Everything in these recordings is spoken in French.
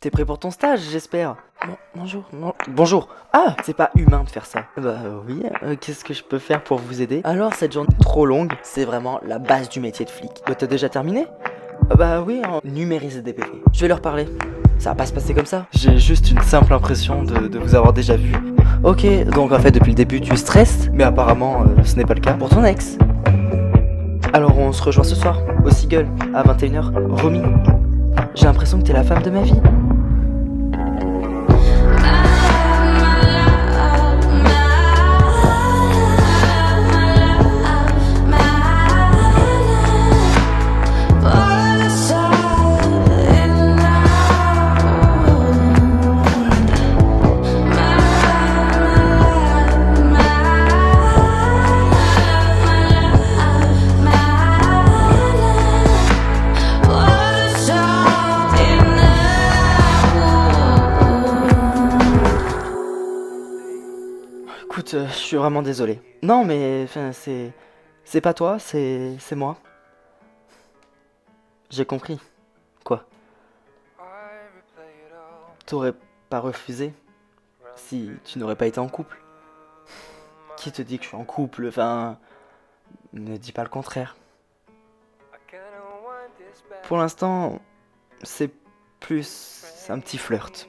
T'es prêt pour ton stage, j'espère. Bonjour, bonjour. Ah, c'est pas humain de faire ça. Bah oui, qu'est-ce que je peux faire pour vous aider? Alors, cette journée trop longue, c'est vraiment la base du métier de flic. Bah t'as déjà terminé? Bah oui, numériser des PV. Je vais leur parler. Ça va pas se passer comme ça. J'ai juste une simple impression de vous avoir déjà vu. Ok, donc en fait depuis le début tu stresses, mais apparemment ce n'est pas le cas pour ton ex. Alors on se rejoint ce soir, au Seagull, à 21h. Romy, j'ai l'impression que t'es la femme de ma vie. Écoute, je suis vraiment désolé. Non mais, enfin, c'est pas toi, c'est moi. J'ai compris. Quoi? T'aurais pas refusé si tu n'aurais pas été en couple? Qui te dit que je suis en couple? Enfin, ne dis pas le contraire. Pour l'instant, c'est plus un petit flirt.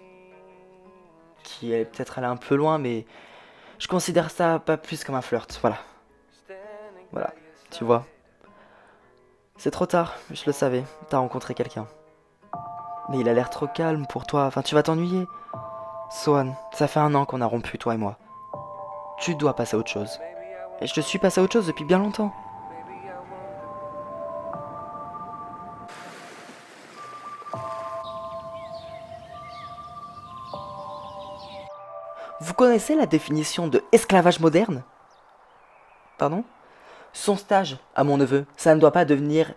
Qui est peut-être allé un peu loin, mais je considère ça pas plus comme un flirt. Voilà. Voilà. Tu vois. C'est trop tard, je le savais. T'as rencontré quelqu'un. Mais il a l'air trop calme pour toi. Enfin, tu vas t'ennuyer. Swan, ça fait 1 an qu'on a rompu, toi et moi. Tu dois passer à autre chose. Et je suis passé à autre chose depuis bien longtemps. Vous connaissez la définition de esclavage moderne? Pardon? Son stage à mon neveu, ça ne doit pas devenir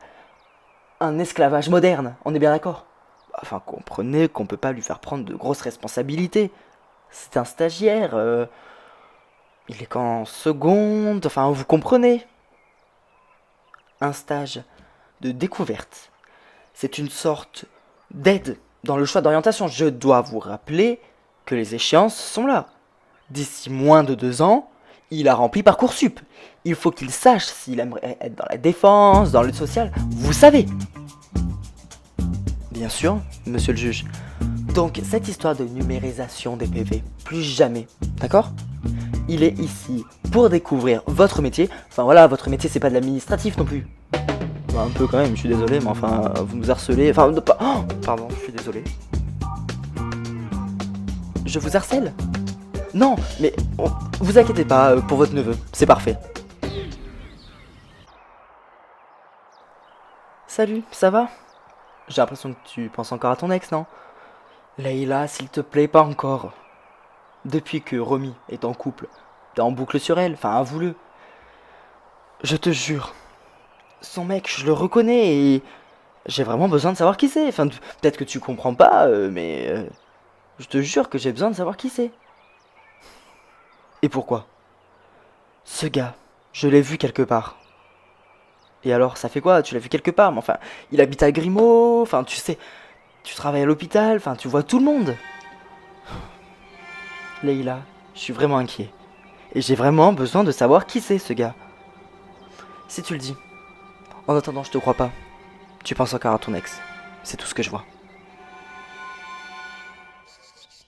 un esclavage moderne, on est bien d'accord? Enfin, comprenez qu'on peut pas lui faire prendre de grosses responsabilités. C'est un stagiaire, il est qu'en seconde, enfin, vous comprenez? Un stage de découverte, c'est une sorte d'aide dans le choix d'orientation. Je dois vous rappeler que les échéances sont là. D'ici moins de 2 ans, il a rempli Parcoursup. Il faut qu'il sache s'il aimerait être dans la défense, dans le social. Vous savez. Bien sûr, monsieur le juge. Donc, cette histoire de numérisation des PV, plus jamais. D'accord? Il est ici pour découvrir votre métier. Enfin voilà, votre métier, c'est pas de l'administratif non plus. Bah, un peu quand même, je suis désolé, mais enfin, vous nous harcelez. Enfin, pas. Oh, pardon, je suis désolé. Je vous harcèle? Non, mais vous inquiétez pas pour votre neveu, c'est parfait. Salut, ça va? J'ai l'impression que tu penses encore à ton ex, non? Leïla, s'il te plaît, pas encore. Depuis que Romy est en couple, t'es en boucle sur elle, enfin, avoue-le. Je te jure, son mec, je le reconnais et j'ai vraiment besoin de savoir qui c'est. Enfin, peut-être que tu comprends pas, mais je te jure que j'ai besoin de savoir qui c'est. Et pourquoi? Ce gars, je l'ai vu quelque part. Et alors, ça fait quoi? Tu l'as vu quelque part, mais enfin, il habite à Grimaud, enfin, tu sais, tu travailles à l'hôpital, enfin, tu vois tout le monde. Leïla, je suis vraiment inquiet. Et j'ai vraiment besoin de savoir qui c'est ce gars. Si tu le dis. En attendant, je te crois pas. Tu penses encore à ton ex. C'est tout ce que je vois.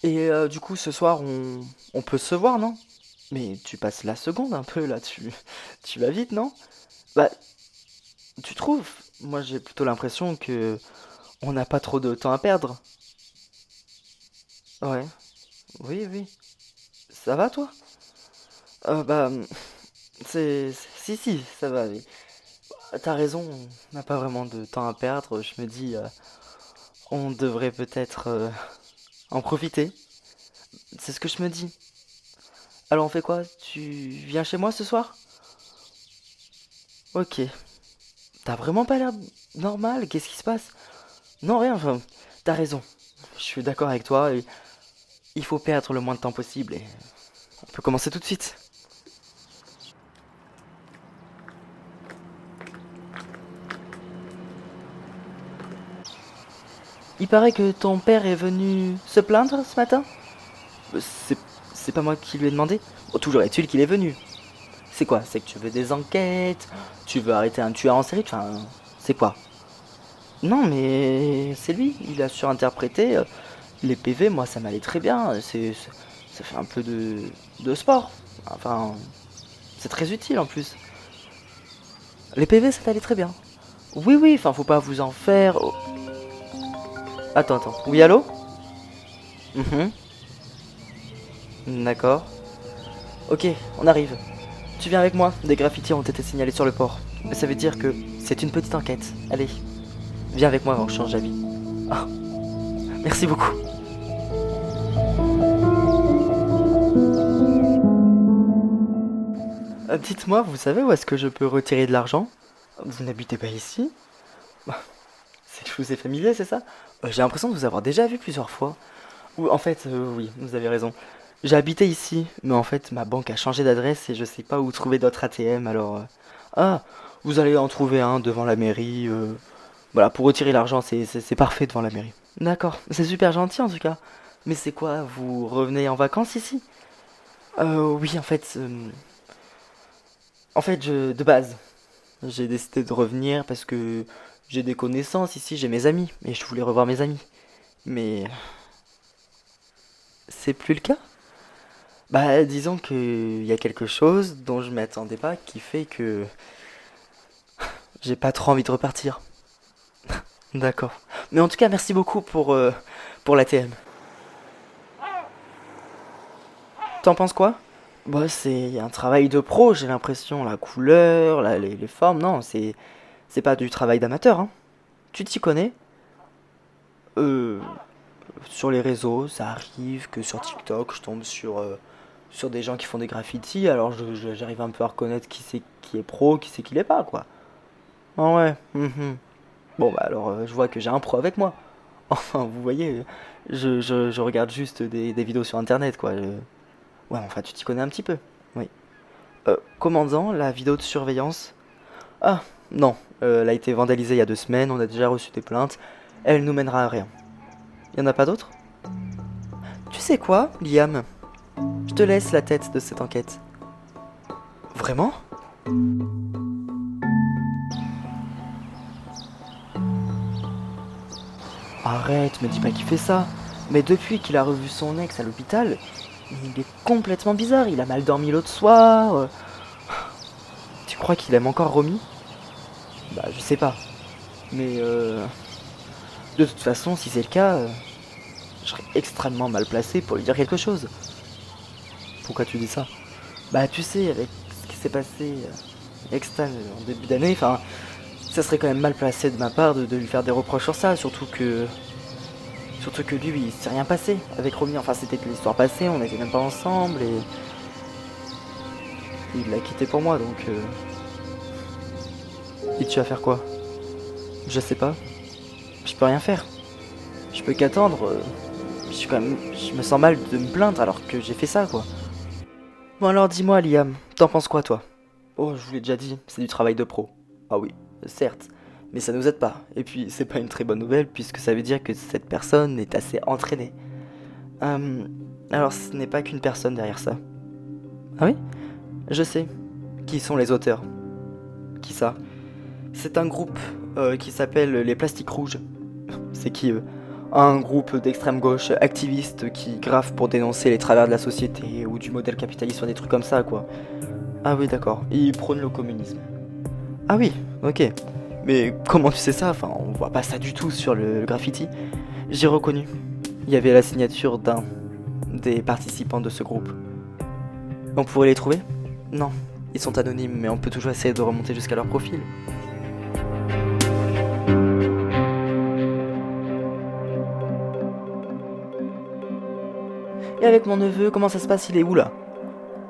Et du coup, ce soir, on peut se voir, non? Mais tu passes la seconde un peu là, tu vas vite, non? Bah, tu trouves? Moi, j'ai plutôt l'impression que on n'a pas trop de temps à perdre. Ouais, oui, oui. Ça va, toi? Bah, si, si, ça va, oui. T'as raison, on n'a pas vraiment de temps à perdre. Je me dis, on devrait peut-être en profiter. C'est ce que je me dis. Alors, on fait quoi? Tu viens chez moi ce soir? Ok. T'as vraiment pas l'air normal? Qu'est-ce qui se passe? Non, rien, enfin, t'as raison. Je suis d'accord avec toi. Et il faut perdre le moins de temps possible et on peut commencer tout de suite. Il paraît que ton père est venu se plaindre ce matin. Euh, C'est, c'est pas moi qui lui ai demandé. Bon, toujours est-il qu'il est venu. C'est quoi? C'est que tu veux des enquêtes? Tu veux arrêter un tueur en série? Enfin, c'est quoi? Non, mais c'est lui. Il a surinterprété. Les PV, moi, ça m'allait très bien. Ça fait un peu de sport. Enfin, c'est très utile en plus. Les PV, ça t'allait très bien. Oui, oui, enfin, faut pas vous en faire. Oh. Attends, attends. Oui, allô? Mhm. D'accord. Ok, on arrive. Tu viens avec moi. Des graffitis ont été signalés sur le port. Ça veut dire que c'est une petite enquête. Allez, viens avec moi, on change d'avis. Ah, merci beaucoup. Dites-moi, vous savez où est-ce que je peux retirer de l'argent? Vous n'habitez pas ici? Bah, c'est que je vous ai familier, c'est ça? J'ai l'impression de vous avoir déjà vu plusieurs fois. Ou en fait, oui, vous avez raison. J'ai habité ici, mais en fait, ma banque a changé d'adresse et je sais pas où trouver d'autres ATM, alors... Ah, vous allez en trouver un devant la mairie. Voilà, pour retirer l'argent, c'est parfait devant la mairie. D'accord, c'est super gentil en tout cas. Mais c'est quoi, vous revenez en vacances ici? Oui, en fait, de base, j'ai décidé de revenir parce que j'ai des connaissances ici, j'ai mes amis, et je voulais revoir mes amis. Mais c'est plus le cas? Bah, disons qu'il y a quelque chose dont je m'attendais pas qui fait que j'ai pas trop envie de repartir. D'accord. Mais en tout cas, merci beaucoup pour l'ATM. T'en penses quoi? Bah, c'est un travail de pro, j'ai l'impression. La couleur, les formes, non, c'est pas du travail d'amateur, hein. Tu t'y connais? Euh, sur les réseaux, ça arrive que sur TikTok, je tombe sur des gens qui font des graffitis, alors j'arrive un peu à reconnaître qui c'est qui est pro, qui c'est qui l'est pas, quoi. Ah ouais, mhm. Bon, bah alors, je vois que j'ai un pro avec moi. Enfin, vous voyez, je regarde juste des vidéos sur internet, quoi. Ouais, enfin, tu t'y connais un petit peu. Oui. Commandant, la vidéo de surveillance. Ah, non, elle a été vandalisée il y a 2 semaines, on a déjà reçu des plaintes. Elle nous mènera à rien. Y en a pas d'autres? Tu sais quoi, Liam? Je te laisse la tête de cette enquête. Vraiment? Arrête, me dis pas qu'il fait ça. Mais depuis qu'il a revu son ex à l'hôpital, il est complètement bizarre. Il a mal dormi l'autre soir. Tu crois qu'il aime encore Romy? Bah, je sais pas. Mais de toute façon, si c'est le cas, je serais extrêmement mal placé pour lui dire quelque chose. Pourquoi tu dis ça? Bah, tu sais, avec ce qui s'est passé avec Stan en début d'année, enfin, ça serait quand même mal placé de ma part de lui faire des reproches sur ça, surtout que lui, il s'est rien passé avec Romy. Enfin, c'était que l'histoire passée, on n'était même pas ensemble et il l'a quitté pour moi, donc. Et tu vas faire quoi? Je sais pas. Je peux rien faire. Je peux qu'attendre. Je me sens mal de me plaindre alors que j'ai fait ça, quoi. Bon alors dis-moi, Liam, t'en penses quoi, toi? Oh, je vous l'ai déjà dit, c'est du travail de pro. Ah oui, certes, mais ça nous aide pas. Et puis, c'est pas une très bonne nouvelle puisque ça veut dire que cette personne est assez entraînée. Euh, alors, ce n'est pas qu'une personne derrière ça. Ah oui? Je sais. Qui sont les auteurs? Qui ça? C'est un groupe qui s'appelle les Plastiques Rouges. C'est qui eux? Un groupe d'extrême gauche activiste qui graffe pour dénoncer les travers de la société ou du modèle capitaliste ou des trucs comme ça, quoi. Ah oui, d'accord. Ils prônent le communisme. Ah oui, ok. Mais comment tu sais ça? Enfin, on voit pas ça du tout sur le graffiti. J'ai reconnu. Il y avait la signature d'un des participants de ce groupe. On pourrait les trouver? Non, ils sont anonymes, mais on peut toujours essayer de remonter jusqu'à leur profil. Et avec mon neveu, comment ça se passe? Il est où là?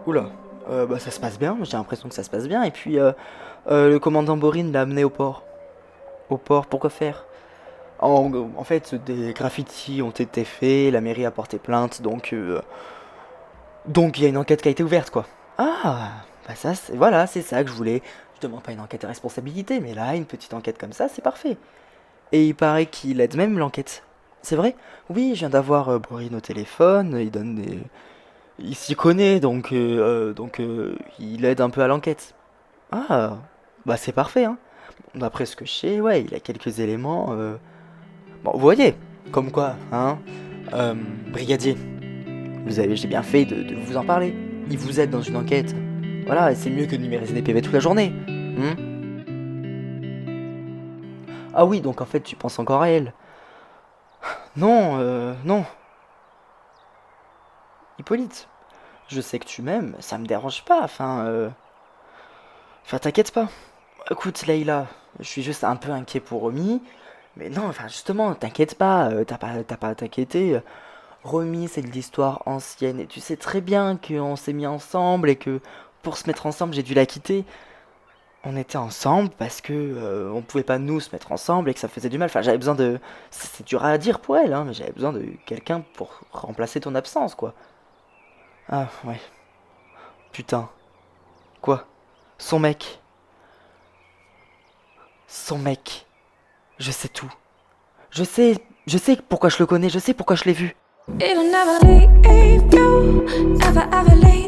Oula. Bah ça se passe bien, j'ai l'impression que ça se passe bien. Et puis le commandant Borin l'a amené au port. Au port, pourquoi faire? En fait, des graffitis ont été faits, la mairie a porté plainte, donc il y a une enquête qui a été ouverte, quoi. Ah, bah ça, voilà, c'est ça que je voulais. Je demande pas une enquête à responsabilité, mais là, une petite enquête comme ça, c'est parfait. Et il paraît qu'il aide même l'enquête. C'est vrai? Oui, je viens d'avoir Boris au téléphone, il donne des... Il s'y connaît, donc il aide un peu à l'enquête. Ah, bah c'est parfait, hein. D'après ce que je sais, ouais, il a quelques éléments. Bon, vous voyez, comme quoi, hein, euh, brigadier, j'ai bien fait de vous en parler. Il vous aide dans une enquête. Voilà, et c'est mieux que de numériser des PV toute la journée. Ah oui, donc en fait, tu penses encore à elle. Non, non, Hippolyte, je sais que tu m'aimes, ça me dérange pas, enfin, t'inquiète pas. Écoute, Leïla, je suis juste un peu inquiet pour Romy, mais non, enfin, justement, t'inquiète pas, t'as pas à t'inquiéter. Romy, c'est de l'histoire ancienne, et tu sais très bien qu'on s'est mis ensemble et que pour se mettre ensemble, j'ai dû la quitter. On était ensemble parce que on pouvait pas nous se mettre ensemble et que ça faisait du mal. Enfin, j'avais besoin de. C'est dur à dire pour elle, hein, mais j'avais besoin de quelqu'un pour remplacer ton absence, quoi. Ah, ouais. Putain. Quoi? Son mec. Son mec. Je sais tout. Je sais. Je sais pourquoi je le connais, je sais pourquoi je l'ai vu. It'll never leave you, never ever leave.